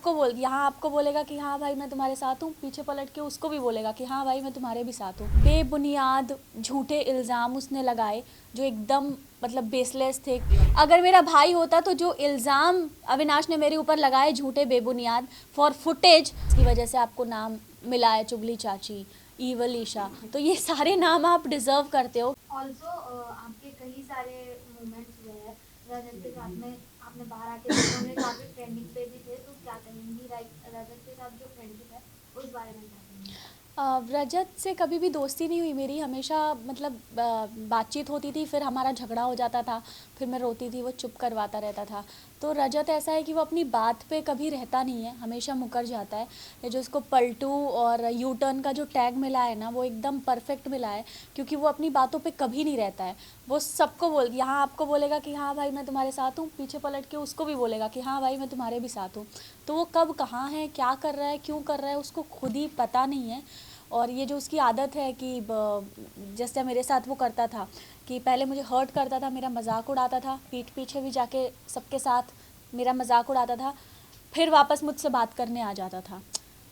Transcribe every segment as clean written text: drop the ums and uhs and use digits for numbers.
यहाँ आपको बोलेगा कि हाँ भाई मैं तुम्हारे साथ हूँ, पीछे पलट के उसको भी बोलेगा कि हाँ भाई मैं तुम्हारे भी साथ हूँ। बेबुनियाद झूठे इल्ज़ाम उसने लगाए जो एकदम मतलब बेसलेस थे। अगर मेरा भाई होता तो जो इल्ज़ाम अविनाश ने मेरे ऊपर लगाए झूठे बेबुनियाद फॉर फुटेज की वजह से आपको नाम मिला है, चुगली चाची, ईवल ईशा, तो ये सारे नाम आप डिजर्व करते हो। ऑल्सो आपके कई सारे मोमेंट्स हुए हैं रजत के साथ में, आपने बाहर आके देखा उन्हें काफी ट्रेंडिंग पे भी थे, तो क्या कहेंगी रजत के साथ जो फ्रेंडशिप है उस बारे में क्या कहेंगी? रजत से कभी भी दोस्ती नहीं हुई मेरी, हमेशा मतलब बातचीत होती थी, फिर हमारा झगड़ा हो जाता था, फिर मैं रोती थी, वो चुप करवाता रहता था। तो रजत ऐसा है कि वो अपनी बात पे कभी रहता नहीं है, हमेशा मुकर जाता है। ये जो उसको पलटू और यू टर्न का जो टैग मिला है ना, वो एकदम परफेक्ट मिला है, क्योंकि वो अपनी बातों पे कभी नहीं रहता है। वो सबको यहाँ आपको बोलेगा कि हाँ भाई मैं तुम्हारे साथ हूँ, पीछे पलट के उसको भी बोलेगा कि हाँ भाई मैं तुम्हारे भी साथ हूँ। तो वो कब कहाँ है, क्या कर रहा है, क्यों कर रहा है, उसको खुद ही पता नहीं है। और ये जो उसकी आदत है कि जैसे मेरे साथ वो करता था कि पहले मुझे हर्ट करता था, मेरा मजाक उड़ाता था, पीठ पीछे भी जाके सबके साथ मेरा मजाक उड़ाता था, फिर वापस मुझसे बात करने आ जाता था,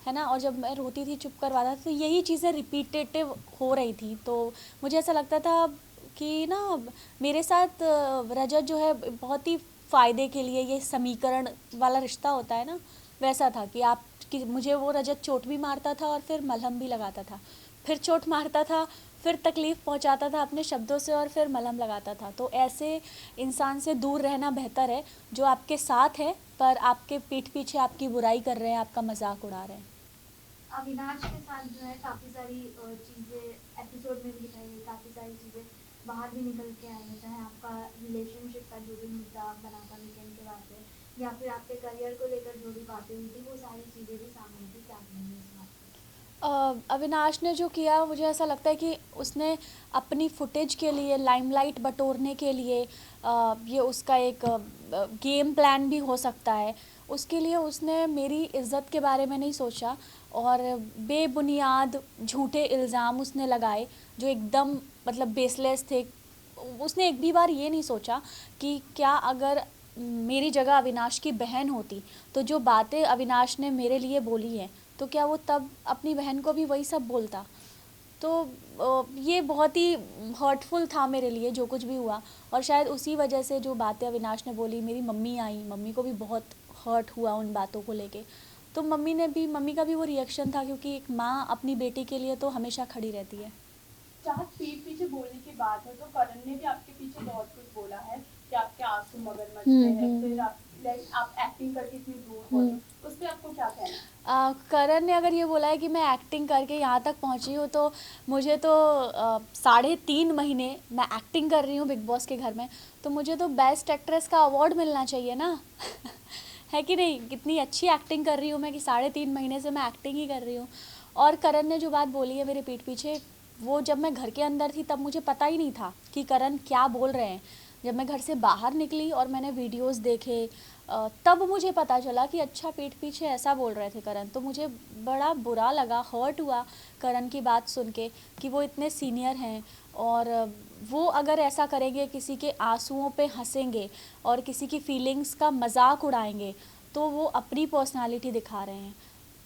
है ना। और जब मैं रोती थी चुप करवाता था, तो यही चीज़ें रिपीटेटिव हो रही थी। तो मुझे ऐसा लगता था कि ना मेरे साथ रजत जो है बहुत ही फ़ायदे के लिए, ये समीकरण वाला रिश्ता होता है ना, वैसा था कि आप कि मुझे वो रजत चोट भी मारता था और फिर मलहम भी लगाता था, फिर चोट मारता था, फिर तकलीफ़ पहुंचाता था अपने शब्दों से और फिर मलहम लगाता था। तो ऐसे इंसान से दूर रहना बेहतर है जो आपके साथ है पर आपके पीठ पीछे आपकी बुराई कर रहे हैं, आपका मजाक उड़ा रहे हैं। अविनाश के साथ जो है काफी सारी चीजें एपिसोड में भी दिखाई गई, काफी सारी चीजें बाहर भी निकल के आई है, चाहे आपका रिलेशनशिप का जो भी मुद्दा बना था वीकेंड के बाद से, या फिर आपके करियर को लेकर जो भी बातें हुई थी, वो सारी चीजें भी सामने थी। क्या कहेंगे इस बात पे? अविनाश ने जो किया मुझे ऐसा लगता है कि उसने अपनी फुटेज के लिए, लाइमलाइट बटोरने के लिए, ये उसका एक गेम प्लान भी हो सकता है। उसके लिए उसने मेरी इज़्ज़त के बारे में नहीं सोचा और बेबुनियाद झूठे इल्ज़ाम उसने लगाए जो एकदम मतलब बेसलेस थे। उसने एक भी बार ये नहीं सोचा कि क्या अगर मेरी जगह अविनाश की बहन होती तो जो बातें अविनाश ने मेरे लिए बोली हैं तो क्या वो तब अपनी बहन को भी वही सब बोलता। तो ये बहुत ही हर्टफुल था मेरे लिए जो कुछ भी हुआ। और शायद उसी वजह से जो बातें अविनाश ने बोली, मेरी मम्मी आई, मम्मी को भी बहुत हर्ट हुआ उन बातों को लेके। तो मम्मी का भी वो रिएक्शन था, क्योंकि एक माँ अपनी बेटी के लिए तो हमेशा खड़ी रहती है। जहाँ पीठ पीछे बोलने की बात है तो करण ने भी आपके पीछे बहुत कुछ बोला है कि आपके आंसू मगरमच्छ पे है, फिर आप एक्टिंग करके इतनी दूर पहुंचे, उस पर आपको क्या कहना है? करण ने अगर ये बोला है कि मैं एक्टिंग करके यहाँ तक पहुँची हूँ, तो मुझे तो 3.5 महीने मैं एक्टिंग कर रही हूँ बिग बॉस के घर में, तो मुझे तो बेस्ट एक्ट्रेस का अवार्ड मिलना चाहिए ना। है कि नहीं, कितनी अच्छी एक्टिंग कर रही हूँ मैं कि 3.5 महीने से मैं एक्टिंग ही कर रही हूँ। और करण ने जो बात बोली है मेरे पीठ पीछे, वो जब मैं घर के अंदर थी तब मुझे पता ही नहीं था कि करण क्या बोल रहे हैं। जब मैं घर से बाहर निकली और मैंने वीडियोस देखे, तब मुझे पता चला कि अच्छा पीठ पीछे ऐसा बोल रहे थे करण। तो मुझे बड़ा बुरा लगा, हर्ट हुआ करण की बात सुन के कि वो इतने सीनियर हैं और वो अगर ऐसा करेंगे, किसी के आंसुओं पे हंसेंगे और किसी की फीलिंग्स का मजाक उड़ाएंगे, तो वो अपनी पर्सनालिटी दिखा रहे हैं।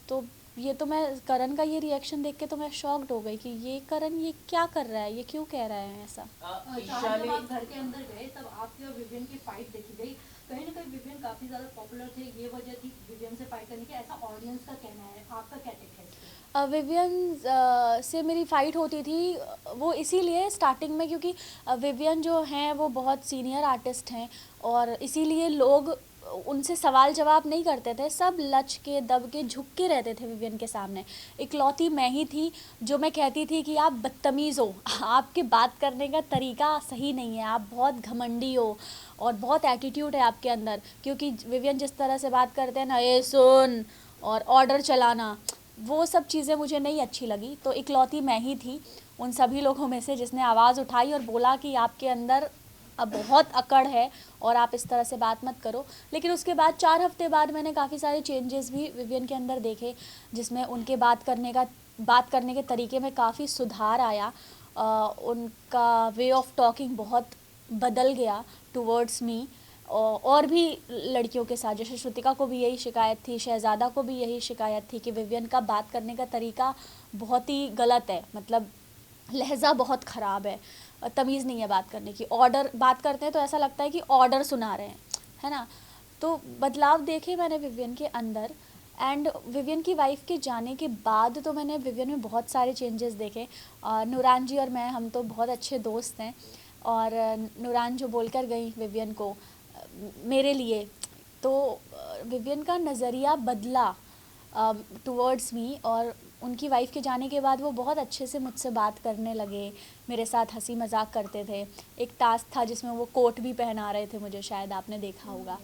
तो ये तो मैं करण का ये रिएक्शन देख के तो मैं शॉक्ड हो गई कि ये करण ये क्या कर रहा है, ये क्यों कह रहा है ऐसा। चाहे जब आप घर के अंदर गए तब आपकी और विवियन की फाइट देखी गई, कहीं ना कहीं विवियन काफी ज्यादा पॉपुलर थे, ये वजह थी विवियन से फाइट करने की, ऐसा ऑडियंस का कहना है, आपका क्या टेक है इस पे? विवियन से मेरी फ़ाइट होती थी, वो इसीलिए स्टार्टिंग में क्योंकि विवियन जो हैं वो बहुत सीनियर आर्टिस्ट हैं और इसीलिए लोग उनसे सवाल जवाब नहीं करते थे, सब लच के दब के झुक के रहते थे विवियन के सामने। इकलौती मैं ही थी जो मैं कहती थी कि आप बदतमीज़ हो, आपके बात करने का तरीका सही नहीं है, आप बहुत घमंडी हो और बहुत एटीट्यूड है आपके अंदर, क्योंकि विवियन जिस तरह से बात करते हैं ना, ये सुन और ऑर्डर चलाना, वो सब चीज़ें मुझे नहीं अच्छी लगी। तो इकलौती मैं ही थी उन सभी लोगों में से जिसने आवाज़ उठाई और बोला कि आपके अंदर अब बहुत अकड़ है और आप इस तरह से बात मत करो। लेकिन उसके बाद 4 हफ्ते बाद मैंने काफ़ी सारे चेंजेस भी विवियन के अंदर देखे, जिसमें उनके बात करने के तरीके में काफ़ी सुधार आया। उनका वे ऑफ टॉकिंग बहुत बदल गया टुवर्ड्स मी। और भी लड़कियों के साथ, जैसे श्रुतिका को भी यही शिकायत थी, शहज़ादा को भी यही शिकायत थी कि विवियन का बात करने का तरीका बहुत ही गलत है, मतलब लहजा बहुत ख़राब है, तमीज़ नहीं है बात करने की, ऑर्डर बात करते हैं तो ऐसा लगता है कि ऑर्डर सुना रहे हैं, है ना। तो बदलाव देखे मैंने विवियन के अंदर, एंड विवियन की वाइफ के जाने के बाद तो मैंने विवियन में बहुत सारे चेंजेस देखे। नूरान जी और मैं, हम तो बहुत अच्छे दोस्त हैं, और नूरान जो बोलकर गई विवियन को मेरे लिए, तो विवियन का नज़रिया बदला टुवर्ड्स मी, और उनकी वाइफ के जाने के बाद वो बहुत अच्छे से मुझसे बात करने लगे, मेरे साथ हंसी मजाक करते थे। एक टास्क था जिसमें वो कोट भी पहना रहे थे मुझे, शायद आपने देखा होगा।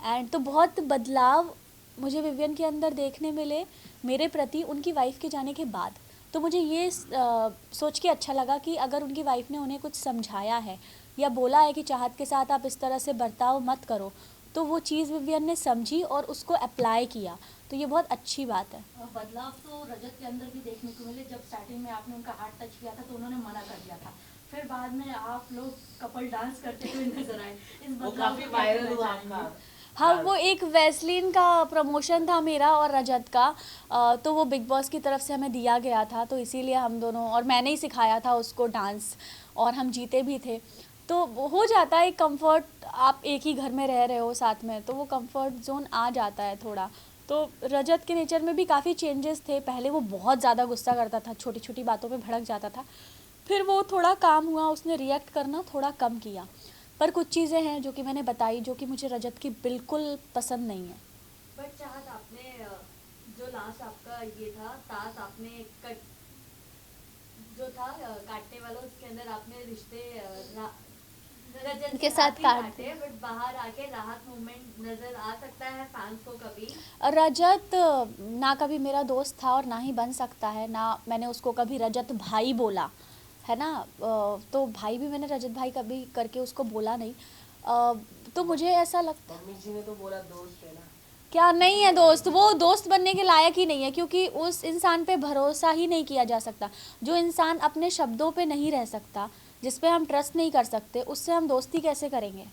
एंड तो बहुत बदलाव मुझे विवियन के अंदर देखने मिले मेरे प्रति उनकी वाइफ के जाने के बाद। तो मुझे ये सोच के अच्छा लगा कि अगर उनकी वाइफ ने उन्हें कुछ समझाया है या बोला है कि चाहत के साथ आप इस तरह से बर्ताव मत करो, तो वो चीज़ विवियन ने समझी और उसको अप्लाई किया, तो ये बहुत अच्छी बात है। बदलाव तो रजत के अंदर भी देखने को मिले। जब स्टार्टिंग में आपने उनका हाथ टच किया था तो उन्होंने मना कर दिया था, फिर बाद में आप लोग कपल डांस करते हुए नजर आए, इस बदलाव काफी को वायरल कैसे हुआ जानेंगे? आपका। हाँ, वो एक वैसलीन का प्रमोशन था मेरा और रजत का, तो वो बिग बॉस की तरफ से हमें दिया गया था, तो इसीलिए हम दोनों, और मैंने ही सिखाया था उसको डांस, और हम जीते भी थे। तो वो हो जाता है कंफर्ट, आप एक ही घर में रह रहे हो साथ में, तो वो कंफर्ट जोन आ जाता है थोड़ा। तो रजत के नेचर में भी काफ़ी चेंजेस थे। पहले वो बहुत ज़्यादा गुस्सा करता था, छोटी छोटी बातों पे भड़क जाता था, फिर वो थोड़ा काम हुआ, उसने रिएक्ट करना थोड़ा कम किया। पर कुछ चीज़ें हैं जो कि मैंने बताई जो कि मुझे रजत की बिल्कुल पसंद नहीं है। बट चाहत आपने जो लास्ट आपका ये था टास्क, आपने कट जो था काटने वाला, उसके अंदर आपने रिश्ते रजत के साथ काटे, बट बाहर आके राहत मूवमेंट नजर आ सकता है फैंस को कभी? रजत ना कभी मेरा दोस्त था और ना ही बन सकता है, ना मैंने उसको कभी रजत भाई बोला है ना, तो भाई भी मैंने रजत भाई कभी करके उसको बोला नहीं। तो मुझे ऐसा लगता है, मम्मी जी ने तो बोला दोस्त है ना। क्या नहीं है दोस्त, वो दोस्त बनने के लायक ही नहीं है, क्योंकि उस इंसान पे भरोसा ही नहीं किया जा सकता। जो इंसान अपने शब्दों पे नहीं रह सकता, जिस पे हम ट्रस्ट नहीं कर सकते, उससे हम दोस्ती कैसे करेंगे।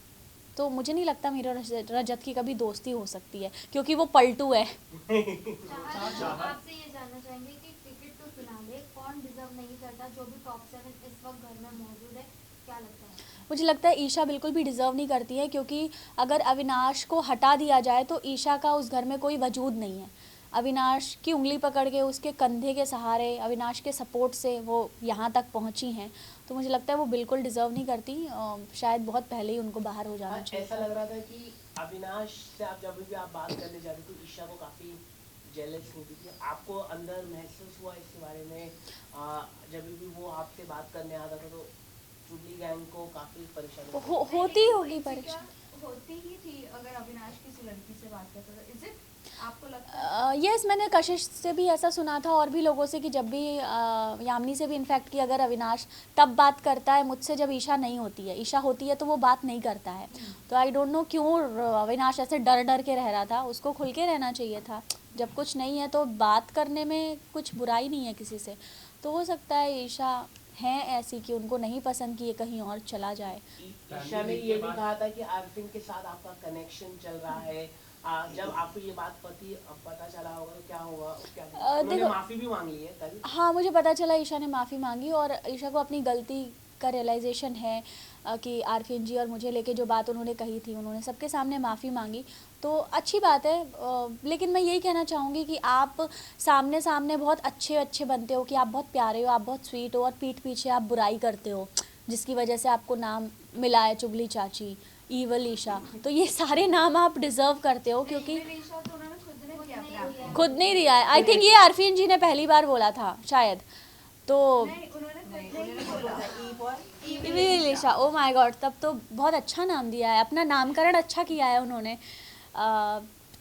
तो मुझे नहीं लगता मेरा रजत की कभी दोस्ती हो सकती है, क्योंकि वो पलटू है। चाहत आपसे ये जानना चाहेंगे कि टिकट टू फिनाले कौन डिजर्व नहीं करता, जो भी टॉप 7 इस वक्त घर में मौजूद है, क्या लगता है? मुझे लगता है ईशा बिल्कुल भी डिज़र्व नहीं करती है, क्योंकि अगर अविनाश को हटा दिया जाए तो ईशा का उस घर में कोई वजूद नहीं है। अविनाश की उंगली पकड़ के, उसके कंधे के सहारे, अविनाश के सपोर्ट से वो यहाँ तक पहुँची हैं, तो मुझे लगता है वो बिल्कुल डिज़र्व नहीं करती। शायद बहुत पहले ही उनको बाहर हो जाना चाहिए। ऐसा लग रहा था कि अविनाश से आप जब भी आप बात करने जाते तो ईशा को काफी जेलस होती थी, आपको अंदर महसूस हुआ इसके बारे में? जब भी वो आपसे बात करने आता था तो चुगली गैंग को काफी परेशानी होती होगी परेशान। होती ही थी अगर अविनाश किसी लड़की से बात करता था। इज इट आपको लगता है? यस, मैंने कशिश से भी ऐसा सुना था और भी लोगों से कि जब भी यामिनी से भी इनफैक्ट कि अगर अविनाश तब बात करता है मुझसे जब ईशा नहीं होती है, ईशा होती है तो वो बात नहीं करता है। तो आई डोंट नो क्यों अविनाश ऐसे डर डर के रह रहा था, उसको खुल के रहना चाहिए था। जब कुछ नहीं है तो बात करने में कुछ बुराई नहीं है किसी से। तो हो सकता है ईशा हैं ऐसी कि उनको नहीं पसंद कि ये कहीं और चला जाए। ईशा ने ये भी कहा था कि आरफिन के साथ आपका कनेक्शन चल रहा है। जब आपको ये बात पता चला होगा तो क्या होगा? उन्होंने माफी भी मांग ली है कल। हाँ, मुझे पता चला ईशा ने माफ़ी मांगी और ईशा को अपनी गलती का रियलाइजेशन है कि आरफिन जी और मुझे लेके जो बात उन्होंने कही थी, उन्होंने सबके सामने माफ़ी मांगी, तो अच्छी बात है। लेकिन मैं यही कहना चाहूँगी कि आप सामने सामने बहुत अच्छे बनते हो, कि आप बहुत प्यारे हो, आप बहुत स्वीट हो, और पीठ पीछे आप बुराई करते हो, जिसकी वजह से आपको नाम मिला है चुगली चाची, ईवल ईशा। तो ये सारे नाम आप डिज़र्व करते हो, क्योंकि खुद नहीं दिया है। आई थिंक ये आरफिन जी ने पहली बार बोला था शायद, तो ईशा, ओ माय गॉड, तब तो बहुत अच्छा नाम दिया है, अपना नामकरण अच्छा किया है उन्होंने।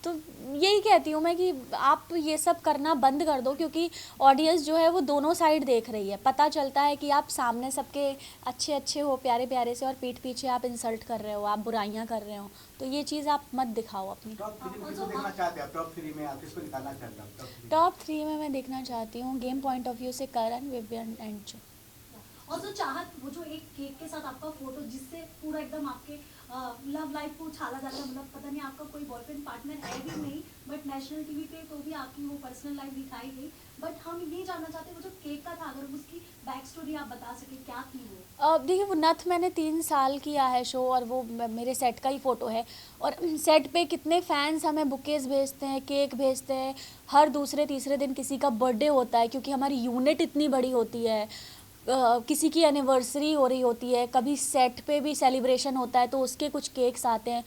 तो यही कहती हूँ मैं कि आप ये सब करना बंद कर दो, क्योंकि ऑडियंस जो है वो दोनों साइड देख रही है। पता चलता है कि आप सामने सबके अच्छे हो, प्यारे प्यारे से, और पीठ पीछे आप इंसल्ट कर रहे हो, आप बुराइयां कर रहे हो। तो ये चीज़ आप मत दिखाओ अपनी। टॉप 3 में किसको देखना चाहते हैं? टॉप 3 में आप किसको निकालना चाहते हैं? टॉप 3 में मैं देखना चाहती हूँ गेम पॉइंट ऑफ व्यू से करण, विवियन एंड जो। और जो चाहत, वो जो एक केक के साथ आपका फोटो जिससे पूरा एकदम आपके लव लाइफ को उछाला जा रहा है, मतलब पता नहीं आपका कोई बॉयफ्रेंड पार्टनर है भी नहीं, बट नेशनल टीवी पे तो भी आपकी वो पर्सनल लाइफ दिखाई गई। बट हम ये जानना चाहते हैं वो जो केक का था, अगर उसकी बैक स्टोरी आप बता सके, क्या थी वो? देखिए, वो नथ मैंने 3 साल किया है शो, और वो मेरे सेट का ही फ़ोटो है। और सेट पे कितने फैंस हमें बुकेज़ भेजते हैं, केक भेजते हैं। हर दूसरे तीसरे दिन किसी का बर्थडे होता है, क्योंकि हमारी यूनिट इतनी बड़ी होती है। किसी की एनिवर्सरी हो रही होती है, कभी सेट पे भी सेलिब्रेशन होता है तो उसके कुछ केक्स आते हैं।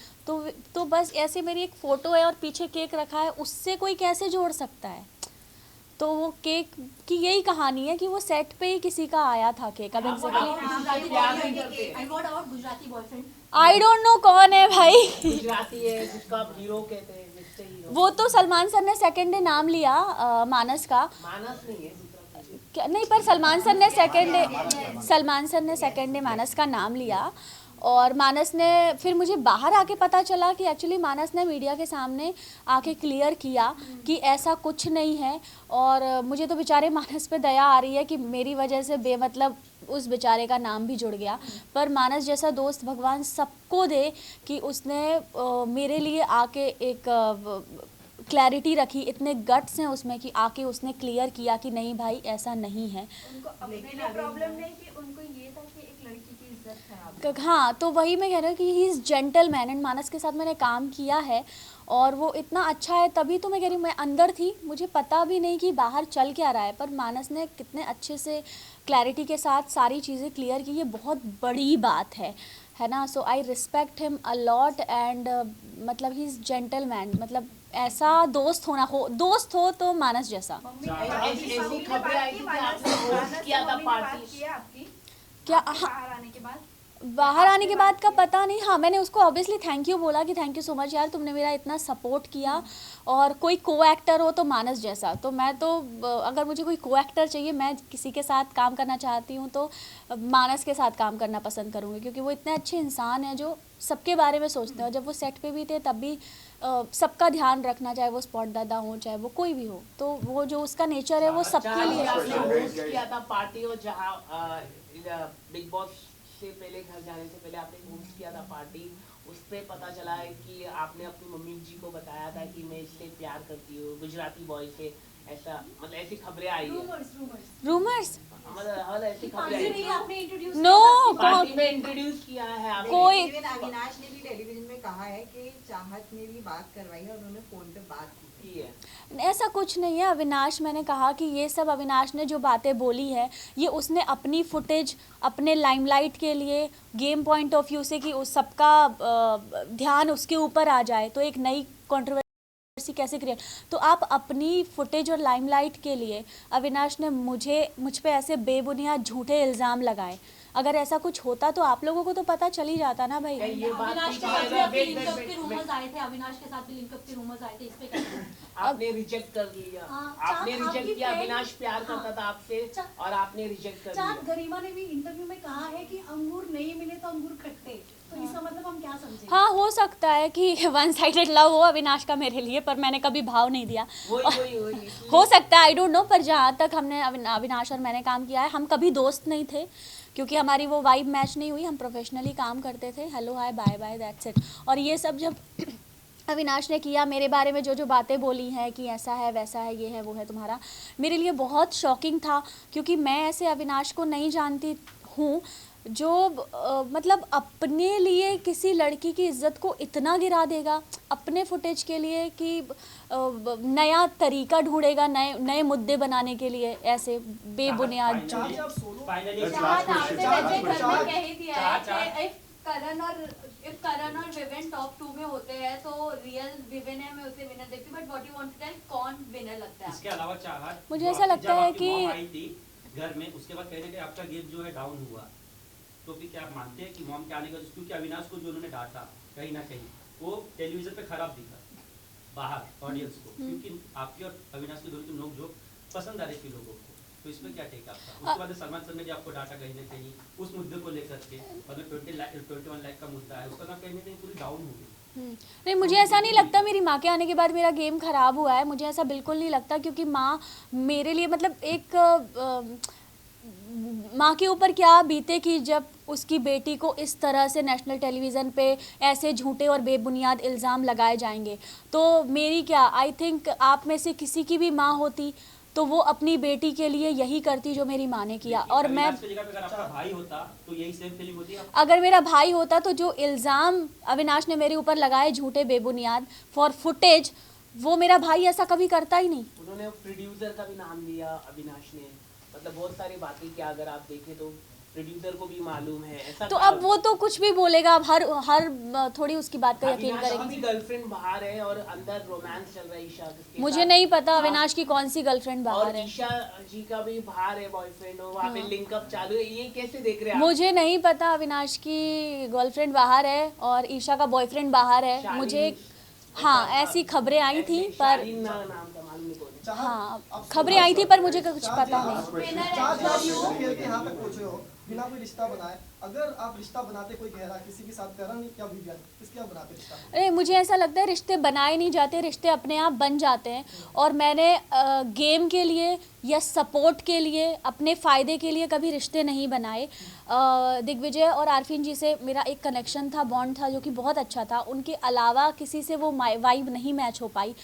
तो बस ऐसे मेरी एक फ़ोटो है और पीछे केक रखा है, उससे कोई कैसे जोड़ सकता है? तो वो केक की यही कहानी है कि वो सेट पे ही किसी का आया था केक। अब Gujarati boyfriend, I don't know कौन है भाई। गुजराती है जिसको आप हीरो कहते हैं, जिससे हीरो। वो तो सलमान सर ने सेकंड डे नाम लिया, मानस का। मानस नहीं है, दूसरा कोई है। क्या नहीं, पर सलमान सर ने सेकंड डे मानस का नाम लिया। और मानस ने फिर मुझे बाहर आके पता चला कि एक्चुअली मानस ने मीडिया के सामने आके क्लियर किया कि ऐसा कुछ नहीं है। और मुझे तो बेचारे मानस पे दया आ रही है कि मेरी वजह से बेमतलब उस बेचारे का नाम भी जुड़ गया। पर मानस जैसा दोस्त भगवान सबको दे कि उसने मेरे लिए आके एक क्लैरिटी रखी। इतने गट्स हैं उसमें कि आके उसने क्लियर किया कि नहीं भाई, ऐसा नहीं है। उनको अपने लिए प्रॉब्लम नहीं कि उनको ये था कि एक लड़की की इज्जत खराब। हाँ, तो वही मैं कह रही हूँ कि ही इज़ जेंटलमैन। एंड मानस के साथ मैंने काम किया है और वो इतना अच्छा है, तभी तो मैं कह रही हूँ, मैं अंदर थी, मुझे पता भी नहीं कि बाहर चल क्या रहा है, पर मानस ने कितने अच्छे से क्लैरिटी के साथ सारी चीज़ें क्लियर की। ये बहुत बड़ी बात है ना। So I respect him a lot. And मतलब ही इज़ जेंटलमैन। मतलब ऐसा दोस्त हो तो मानस जैसा। ऐसी खबरें आई थी कि आपने होस्ट किया था पार्टी। क्या? बाहर आने के बाद बाहर आने के बाद का पता नहीं। हाँ, मैंने उसको ऑब्वियसली थैंक यू बोला कि थैंक यू सो मच यार, तुमने मेरा इतना सपोर्ट किया। और कोई को एक्टर हो तो मानस जैसा। तो मैं तो अगर मुझे कोई को एक्टर चाहिए, मैं किसी के साथ काम करना चाहती हूँ तो मानस के साथ काम करना पसंद करूँगी, क्योंकि वो इतने अच्छे इंसान हैं जो सबके बारे में सोचते हैं। और जब वो सेट पे भी थे तब भी सबका ध्यान रखना, चाहे वो स्पॉट दादा हो चाहे वो कोई भी हो, तो वो जो उसका नेचर है वो सबके लिए आपने होस्ट किया था पार्टी, और जहाँ बिग बॉस से पहले, घर जाने से पहले आपने होस्ट किया था पार्टी। उस पे पता चला है कि आपने अपनी मम्मी जी को बताया था कि मैं इससे प्यार करती हूँ, गुजराती बॉय से। ऐसा मतलब ऐसी खबरें आई है। रूमर्स। मतलब ऐसी खबरें आई है। आपने इंट्रोड्यूस नो, पार्टी में इंट्रोड्यूस किया है आपने। कोई इवन अविनाश ने भी टेलीविजन में कहा है कि चाहत ने भी बात करवाई है, उन्होंने फोन पे बात की है। ऐसा कुछ नहीं है अविनाश। मैंने कहा कि ये सब अविनाश ने जो बातें बोली है, ये उसने अपनी फुटेज, अपने लाइमलाइट के लिए, गेम पॉइंट ऑफ व्यू से कि उस सबका ध्यान उसके ऊपर आ जाए, तो एक नई कंट्रोवर्सी कैसे क्रिएट। तो आप अपनी फुटेज और लाइमलाइट के लिए अविनाश ने मुझ पे ऐसे बेबुनियाद झूठे इल्ज़ाम लगाए। अगर ऐसा कुछ होता तो आप लोगों को तो पता चल ही जाता ना भाई। अविनाश के साथ भी लिंकअप के रूमर्स आए थे, अविनाश के साथ भी लिंकअप के रूमर्स आए थे, इस पे क्या? आपने रिजेक्ट कर लिया। आपने रिजेक्ट किया। अविनाश प्यार करता था आपसे और आपने रिजेक्ट कर चाँद लिया। गरिमा ने भी इंटरव्यू में कहा है कि अंगूर नहीं मिले तो अंगूर खट्टे, तो इसका मतलब हम क्या समझें? हाँ, हो सकता है कि वन साइडेड लव हो अविनाश का मेरे लिए, पर मैंने कभी भाव नहीं दिया। वही हो सकता है, आई डोंट नो। पर जहाँ तक हमने अविनाश और मैंने काम किया है, हम कभी दोस्त नहीं थे, क्योंकि हमारी वो वाइब मैच नहीं हुई। हम प्रोफेशनली काम करते थे, hello hi bye bye, that's it. और ये सब जब अविनाश ने किया मेरे बारे में, जो बातें बोली हैं कि ऐसा है वैसा है, ये है वो है तुम्हारा, मेरे लिए बहुत शॉकिंग था। क्योंकि मैं ऐसे अविनाश को नहीं जानती हूँ जो मतलब अपने लिए किसी लड़की की इज्जत को इतना गिरा देगा, अपने फुटेज के लिए कि नया तरीका ढूंढेगा नए मुद्दे बनाने के लिए, ऐसे बेबुनियाद करण और विवेन टॉप 2 में होते हैं तो रियल विवेन है, मैं उसे विनर देखती हूँ। But what you want to tell, कौन विनर लगता है? इसके अलावा चाहत, मुझे ऐसा लगता है कि घर में उसके बाद कहने के आपका गेम जो है डाउन हुआ, तो भी क्या आप मानते हैं कि मॉम के आने का, क्योंकि अविनाश को जो उन्होंने डांटा कहीं ना कहीं वो टेलीविजन पे खराब दिखा बाहर ऑडियंस को, क्योंकि आपकी और अविनाश की दोनों की नोक-झोंक पसंद आ रही थी लोगों को, तो इसमें क्या टेक आपका? उसके बाद सलमान सर ने भी आपको डाटा कहीं ना कहीं उस मुद्दे को लेकर के, मतलब 21 लाख का मुद्दा है, उसका नाम कहीं ना कहीं पूरी डाउन हो गई। नहीं, मुझे ऐसा नहीं लगता मेरी माँ के आने के बाद मेरा गेम खराब हुआ है। मुझे ऐसा बिल्कुल नहीं लगता, क्योंकि माँ मेरे लिए मतलब एक माँ के ऊपर क्या बीते कि जब उसकी बेटी को इस तरह से नेशनल टेलीविज़न पे ऐसे झूठे और बेबुनियाद इल्ज़ाम लगाए जाएंगे। तो मेरी क्या, आई थिंक आप में से किसी की भी माँ होती तो वो अपनी बेटी के लिए यही करती जो मेरी माँ ने किया। और मैं, अगर आपका भाई होता तो यही सेम फीलिंग होती है? अगर मेरा भाई होता तो जो इल्ज़ाम अविनाश ने मेरे ऊपर लगाए झूठे बेबुनियाद फॉर फुटेज, वो मेरा भाई ऐसा कभी करता ही नहीं। उन्होंने प्रोड्यूसर का भी नाम लिया अविनाश ने, मतलब बहुत सारी बातें किया, अगर आप देखें तो प्रोड्यूसर को भी मालूम है ऐसा। तो अब वो तो कुछ भी बोलेगा, अब हर थोड़ी उसकी बात पे यकीन करेगी। अविनाश की गर्लफ्रेंड बाहर है और अंदर रोमांस चल रहा है ईशा के मुझे नहीं पता अविनाश की कौन सी गर्लफ्रेंड बाहर है। ईशा जी का भी बाहर है बॉयफ्रेंड, और वहाँ पे लिंकअप चालू है, ये कैसे देख रहे हैं आप? मुझे नहीं पता अविनाश की गर्लफ्रेंड बाहर है और ईशा का बॉयफ्रेंड बाहर है। मुझे हाँ ऐसी खबरें आई थी, पर हाँ खबरें आई थी, पर मुझे कुछ पता नहीं। यहाँ तक पहुँचे हो बिना कोई रिश्ता बनाए, अगर आप रिश्ता बनाते कोई गहरा किसी के साथ करण या विवियन, किसके आप बनाते रिश्ता? अरे मुझे ऐसा लगता है रिश्ते बनाए नहीं जाते, रिश्ते अपने आप बन जाते हैं। और मैंने गेम के लिए या सपोर्ट के लिए, अपने फ़ायदे के लिए कभी रिश्ते नहीं बनाए। दिग्विजय और आरफीन जी से मेरा एक कनेक्शन था, बॉन्ड था, जो कि बहुत अच्छा था। उनके अलावा किसी से वो वाइब नहीं मैच हो पाई।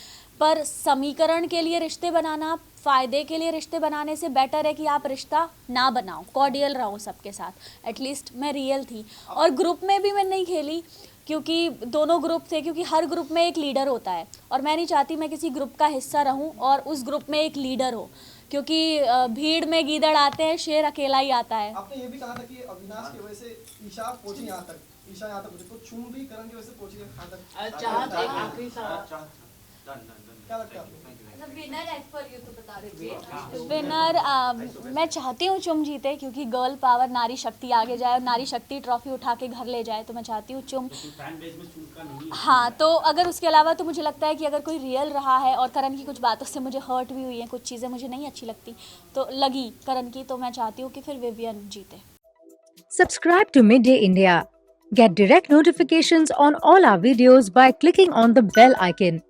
पर समीकरण के लिए रिश्ते बनाना, फ़ायदे के लिए रिश्ते बनाने से बेटर है कि आप रिश्ता ना बनाओ, कॉर्डियल रहो सबके साथ। एटलीस्ट मैं रियल थी। और ग्रुप में भी मैं नहीं खेली, क्योंकि दोनों ग्रुप थे, क्योंकि हर ग्रुप में एक लीडर होता है और मैं नहीं चाहती मैं किसी ग्रुप का हिस्सा रहूं और उस ग्रुप में एक लीडर हो, क्योंकि भीड़ में गीदड़ आते हैं, शेर अकेला ही आता है। आपने ये भी कहा था कि अविनाश की वजह से ईशा पहुंची यहाँ तक, ईशा यहाँ तक पहुंची, तो चुम भी करण की वजह से पहुंची यहाँ तक। चाहत एक आखिरी सवाल, क्या लगता है आपको? विनर एज पर यू तो बता दीजिए। विनर मैं चाहती हूँ चुम जीते, क्योंकि गर्ल पावर, नारी शक्ति आगे जाए और नारी शक्ति ट्रॉफी उठा के घर ले जाए, तो मैं चाहती हूँ चुम। हाँ, तो अगर उसके अलावा तो मुझे लगता है कि अगर कोई रियल रहा है, और करण की कुछ बातों से मुझे हर्ट भी हुई है, कुछ चीज़ें मुझे नहीं अच्छी लगती तो लगी करण की, तो मैं चाहती हूँ कि फिर विवियन जीते। Subscribe to Midday India. Get direct notifications on all our videos by clicking on the bell icon.